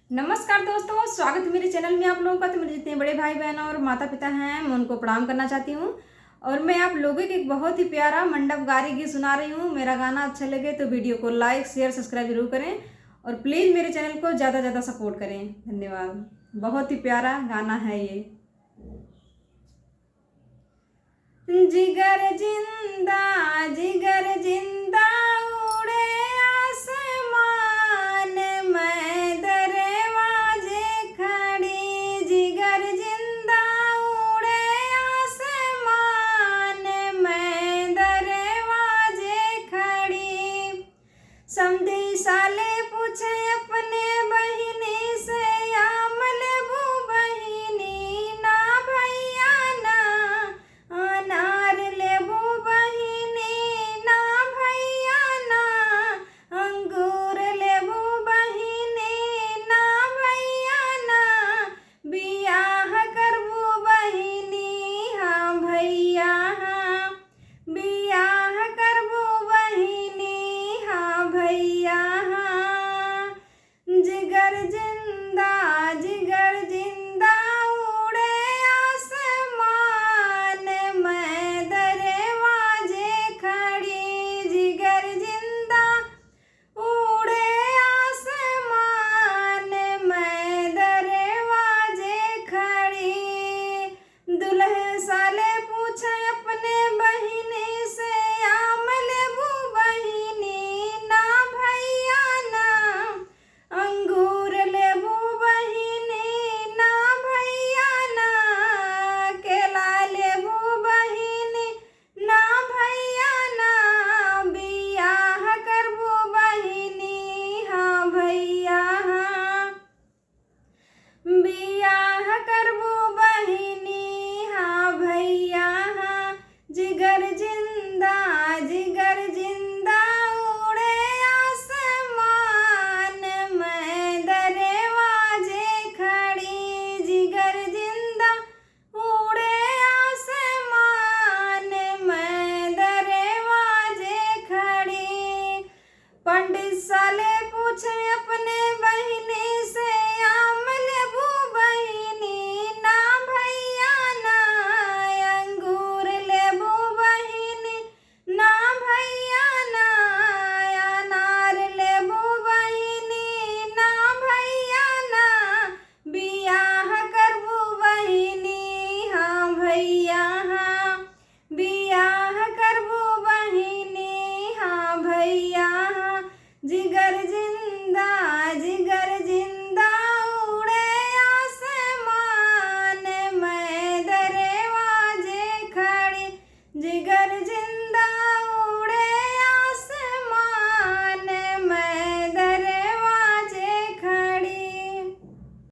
नमस्कार दोस्तों, स्वागत है मेरे चैनल में आप लोगों का। तो मेरे जितने बड़े भाई बहन और माता पिता हैं, मैं उनको प्रणाम करना चाहती हूँ। और मैं आप लोगों को एक बहुत ही प्यारा मंडप गारी गीत सुना रही हूँ। मेरा गाना अच्छा लगे तो वीडियो को लाइक शेयर सब्सक्राइब जरूर करें और प्लीज़ मेरे चैनल को ज़्यादा ज़्यादा सपोर्ट करें। धन्यवाद। बहुत ही प्यारा गाना है ये। जिगर जिंदा जिगर जिंदा उड़े आसमान में दरवाजे खड़ी। जिगर जिंदा उड़े आसमान में दरवाजे खड़ी। समधी साले पूछे अपने बहिनी से, आमल बू बहिनी ना भैया ना अनार लेबू बहिनी ना भैया ना अंगूर लेबू बहिनी ना भैया ना बियाह करबू बहिनी हाँ भैया हाँ बियाह करबू बहिनी हाँ भैया हाँ। जिगर जिंदा जिगर जिंदा उड़े आसमान में दरवाजे खड़ी। जिगर जिंदा उड़े आसमान में दरवाजे खड़ी। दुल्हे साले पूछे अपने बहिनी से, आम लेबू बहिनी ना भैया ना अंगूर लेबू बहिनी ना भैया ना केला लेबू बहिनी ना भैया ना बियाह करबू बहिनी हाँ भैया हाँ बियाह करबू बहिनी हाँ भैया हाँ। जिगर जिंदा उड़े आसमान में दरवाजे खड़ी। जिगर जिंदा उड़े आसमान में दरवाजे खड़ी। पंडित साले पूछे अपने बहिनी से, आम लेबू बहिनी ना भैया ना अंगूर लेबू बहिनी ना भैया ना अनार लेबू बहिनी ना भैया ना बियाह करबू बहिनी हाँ भैया हाँ बियाह करबू बहिनी हाँ भैया हाँ। जिगर जिंदा उड़े आसमान में दरवाजे खड़ी। जिगर जिंदा